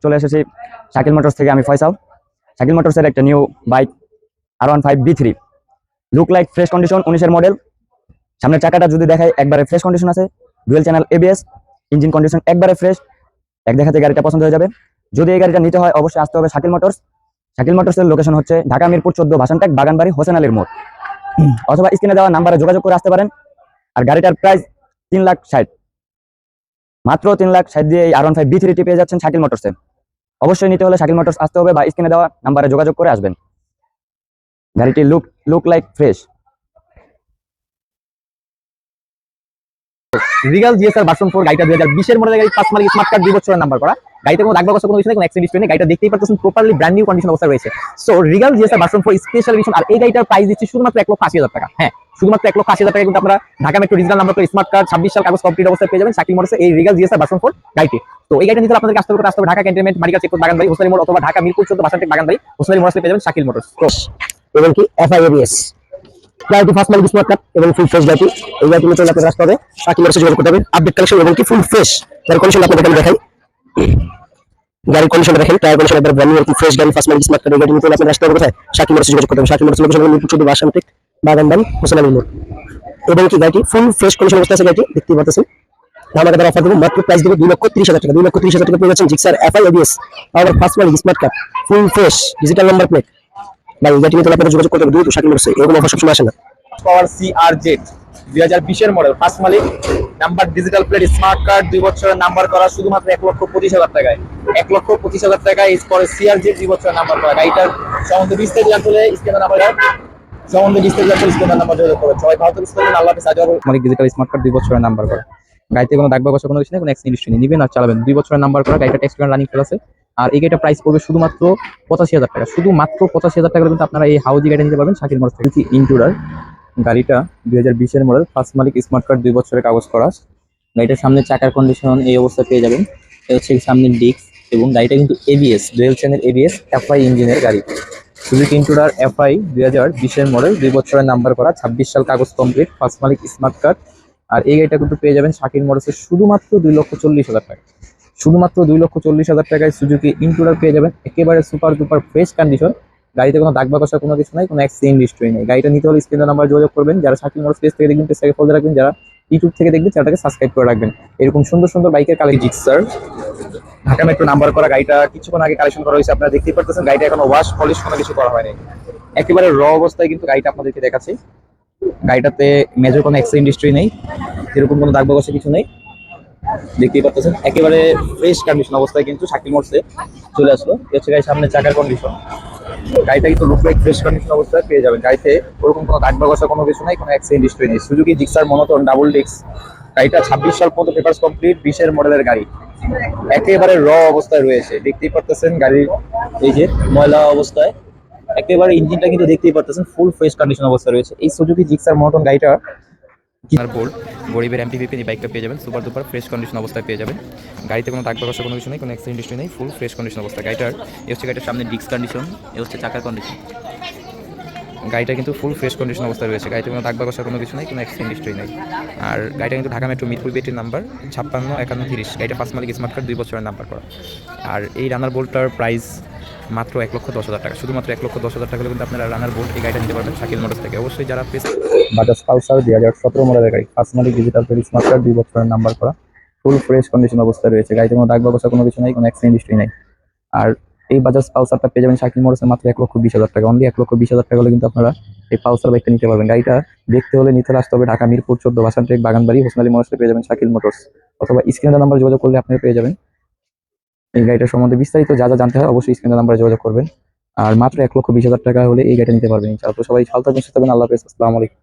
চলে এসেছি শাকিল মোটরস থেকে। আমি ফয়সাল। শাকিল মোটরসের একটা new bike R15 B3, look like fresh condition, 19-এর মডেল। সামনের চাকাটা যদি দেখায় একবারে ফ্রেশ কন্ডিশন আছে, dual channel ABS, engine condition একবারে ফ্রেশ। এক দেখাতে গাড়িটা পছন্দ হয়ে যাবে। যদি এই গাড়িটা নিতে হয় অবশ্যই আসতে হবে শাকিল মোটরস। শাকিল মোটরসের লোকেশন হচ্ছে ঢাকা মিরপুর 14 ভাসানটেক বাগানবাড়ি হোসেন আলীর মোড়, অথবা স্ক্রিনে দেওয়া নাম্বারে যোগাযোগ করে আসতে পারেন। আর গাড়িটার প্রাইস 3,60,000, মাত্র 3,60,000 দিয়ে এই R15 B3 পেয়ে যাচ্ছেন শাকিল মোটরসে। অবশ্যই নিতে হলে শাকিল মোটরস আসতে হবে বা স্ক্রিনে দেওয়া নাম্বারে যোগাযোগ করে আসবেন। গাড়িটি look like fresh. Regal GSR version 4 গাড়িটা 2020 এর মডেলের গাড়ি, ফার্স্ট মালিক, স্মার্ট কার্ড, 2 বছরের নাম্বার করা। গাড়িতে কোনো দাগ বা কোনো কিছু নেই, কোনো অ্যাক্সিডেন্ট হিস্ট্রি নেই। গাড়িটা দেখতেই পাচ্ছেন প্রপারলি ব্র্যান্ড নিউ কন্ডিশন অবস্থায় রয়েছে। So Regal GSR version 4 special edition. আর এই গাড়িটার প্রাইস দিচ্ছি শুধুমাত্র 1,80,000 টাকা। হ্যাঁ, শুধুমাত্র 1,80,000 টাকা কিন্তু আপনারা Dhaka metro digital number plate, smart card, 26 সাল কাগজ কমপ্লিট অবস্থায় পেয়ে যাবেন শাকিল মোটরসে এই রিগাল জিএসআর ভার্সন 4 গাড়িটি। তো এই গাড়িটা নিতে আপনাদের আসতে হবে Dhaka cantonment medical check post Baganbari Hossain Ali মোড়, অথবা ঢাকা মিরপুর 14 ভাসানটেক বাগানবাড়ি হোসেন আলী মোড় পেয়ে যাবেন শাকিল মোটরস। এবং কি FIABS গাড়িটি ফার্স্ট মালিক, স্মার্ট কার্ড এবং ফুল ফ্রেশ গাড়ি। এই গাড়িটি নিতে আপনাদের আসতে হবে শাকিল মোটরসে যোগাযোগ করতে হবে। আপডেট কালেকশন এবং কি ফুল ফ্রেশ গাড়ির কন্ডিশন আপনাদের দেখাই। গাড়ির কন্ডিশন দেখেন, টায়ার কন্ডিশন একবার ব্র্যান্ড নিউ এবং ফ্রেশ গাড়ি, ফার্স্ট মালিক, স্মার্ট কার্ড। এই গাড়ি নিতে আপনাদের আসতে হবে কোথায়? শাকিল মোটরসে যোগাযোগ করতে হবে। শাকিল মোটরস লোকেশন মিরপুর 14 ভাসানটেক বাগানবাড়ি হোসেন আলী মোড়। এবং কি গাড়িটি ফুল ফ্রেশ কন্ডিশন অবস্থায় আছে। গাড়িটি দেখতে পাচ্ছেন। আমাদের দ্বারা অফার দেবো মাত্র প্রাইস দেবো 2,30,000 টাকা। 2,30,000 টাকা পেয়ে যাচ্ছেন জিক্সার FIABS আবার ফার্স্ট মালিক, smart card, full fresh digital number plate. ভাই এই গাড়িটি নিতে আপনাদের যোগাযোগ করতে হবে দ্রুত শাকিল মোটরসে। এরকম অফার সবসময় আসে না। পাওয়ার CRZ 2020 এর মডেল, ফার্স্ট মালিক, number digital plate, smart card, 2 বছরের নাম্বার করা, শুধুমাত্র 1,25,000 টাকায়। 1,25,000 টাকায় পরে CRZ 2 বছরের নাম্বার করা। গাড়িটার সম্বন্ধে বিস্তারিত জানতে হলে স্ক্রিনে নাম্বার যোগাযোগ করবেন। সবাই ভালো থাকবেন, আল্লাহ হাফেজ। মালিক, ডিজিটাল স্মার্ট কার্ড, 2 বছরের নাম্বার করা। গাড়িতে কোনো দাগ বা কষা কোনো কিছু নেই, কোনো অ্যাক্সিডেন্ট হিস্ট্রি নেই। নিবেন আর চালাবেন, 2 বছরের নাম্বার করা। গাড়িটা টেক্সট রানিং প্লাস আছে। আর এই গাড়িটা প্রাইস পড়বে শুধুমাত্র 85,000 টাকা। শুধুমাত্র 85,000 টাকা কিন্তু আপনারা এই হাউজি গাড়ি নিতে পারবেন শাকিল মোটরস থেকে। ইন্টুরার গাড়িটা 2020 এর মডেল, ফার্স্ট মালিক, স্মার্ট কার্ড, 2 বছরের কাগজ করা। গাড়িটার সামনে চাকার কন্ডিশন এই অবস্থায় পেয়ে যাবেন। এটা হচ্ছে সামনের ডিস্ক, এবং গাড়িটা কিন্তু ABS, dual channel ABS FI ইঞ্জিনের গাড়ি। সুজুকি ইন্টুরার FI 2020 এর মডেল, 2 বছরের নাম্বার করা, 26 সাল কাগজ কমপ্লিট, ফার্স্ট মালিক, স্মার্ট কার্ড। আর এই গাড়িটা কিন্তু পেয়ে যাবেন শাকিল মোটরসের শুধুমাত্র 2,40,000 টাকা। শুধুমাত্র 2,40,000 টাকায় সুজুকি ইন্টুরার পেয়ে যাবেন একেবারে সুপার ডুপার ফ্রেশ কন্ডিশন। গাড়িতে কোনো দাগ বা কষা কোনো কিছু নাই, কোনো অ্যাক্সিডেন্ট হিস্ট্রি নেই। গাড়িটা নিতে হলে স্ক্রিনের নাম্বার যোগাযোগ করবেন। যারা শাকিল মোটরস পেজ থেকে দেখবেন পেজটাকে ফলো রাখবেন, যারা ইউটিউব থেকে দেখবেন চ্যানেলটাকে সাবস্ক্রাইব করে রাখবেন। এরকম সুন্দর সুন্দর বাইকের collection Gixxer Dhaka metro number করা। গাড়িটা কিছুক্ষণ আগে কালেকশন করা হয়েছে, আপনারা দেখতেই পারতেছেন। গাড়িটা এখনো ওয়াশ পলিশ কোনো কিছু করা হয়নি, একেবারে র অবস্থায় কিন্তু গাড়িটা আপনাদেরকে দেখাচ্ছি। গাড়িটাতে মেজর কোনো অ্যাক্সিডেন্ট হিস্ট্রি নেই, এরকম কোনো দাগ বা কষা কিছু নেই, দেখতেই পাচ্ছেন। একেবারে ফ্রেশ কন্ডিশন অবস্থায় কিন্তু শাকিল মোটরসে চলে আসলো। হচ্ছে গাড়ির সামনে চাকার কন্ডিশন। গাড়িটা কিন্তু লুক লাইক ফ্রেশ কন্ডিশন অবস্থায় পেয়ে যাবেন। গাড়িতে ওরকম কোনো দাগ বা কষা কোনো কিছু নাই, কোনো অ্যাক্সিডেন্ট হিস্ট্রি নেই। Suzuki Gixxer monotone double disc. গাড়িটা 26 সাল পর্যন্ত পেপারস কমপ্লিট, 20 এর মডেলের গাড়ি, একেবারে র অবস্থায় রয়েছে। দেখতেই পারতেছেন গাড়ির এই যে ময়লা অবস্থায়, একেবারে ইঞ্জিনটা কিন্তু দেখতেই পারতেছেন ফুল ফ্রেশ কন্ডিশন অবস্থায় রয়েছে। এই সুজুকি জিক্সার মনোটন গাড়িটা গরিবের MPV এই বাইকটা পেয়ে যাবেন সুপার ডুপার ফ্রেশ কন্ডিশন অবস্থায় পেয়ে যাবেন। গাড়িতে কোনো দাগ বা কষা কোনো কিছু নেই, কোনো অ্যাক্সিডেন্ট হিস্ট্রি নেই, ফুল ফ্রেশ কন্ডিশন অবস্থা। গাড়িটার গাড়িটার সামনে ডিস্ক কন্ডিশন, এ হচ্ছে চাকার কন্ডিশন। গাড়িটা কিন্তু ফুল ফ্রেশ কন্ডিশন অবস্থায় রয়েছে। গাড়িতে কোনো দাগ বা কষা কোনো কিছু নেই, কোনো অ্যাক্সিডেন্ট হিস্ট্রি নেই। আর গাড়িটা কিন্তু ঢাকা মেট্রো মিরপুর বেটির নাম্বার 565130। গাড়িটা ফার্স্ট মালিক, স্মার্ট কার্ড, 2 বছরের নাম্বার করা। আর এই রানার বোল্টটার প্রাইস মাত্র 1,10,000 টাকা। শুধুমাত্র 1,10,000 টাকা কিন্তু আপনারা রানার বোল্ট এই গাড়িটা নিতে পারবেন শাকিল মোটরস থেকে। অবশ্যই যারা বাজাজ পালসার 2017 মডেলের গাড়ি, ফার্স্ট মালিক, ডিজিটাল প্লেট, স্মার্ট কার্ড, 2 বছরের নাম্বার করা, ফুল ফ্রেশ কন্ডিশন অবস্থায় রয়েছে। গাড়িতে কোনো দাগ বা কষা কোনো কিছু নেই, কোনো অ্যাক্সিডেন্ট হিস্ট্রি নেই। আর এই বাজাজ পালসারটা পেয়ে যাবেন শাকিল মোটরসে মাত্র 1,20,000 টাকা। অনলি 1,20,000 টাকা হলে কিন্তু আপনারা এই পালসার বাইকটা নিতে পারবেন। গাড়িটা দেখতে হলে নিতে আসতে হবে ঢাকা মিরপুর 14 ভাসানটেক বাগানবাড়ি হোসেন আলী মোটরসে পেয়ে যাবেন শাকিল মোটরস, অথবা স্ক্রিনের নাম্বার যোগাযোগ করলে আপনারা পেয়ে যাবেন। এই গাড়িটার সম্বন্ধে বিস্তারিত যা যা জানতে হয় অবশ্যই স্ক্রিনের নাম্বারে যোগাযোগ করবেন। আর মাত্র 1,20,000 টাকা হলে এই গাড়িটা নিতে পারবেন ইনশাআল্লাহ। তো সবাই ভালো থাকবেন, সুস্থ থাকবেন, আল্লাহ হাফেজ, আসসালামু আলাইকুম।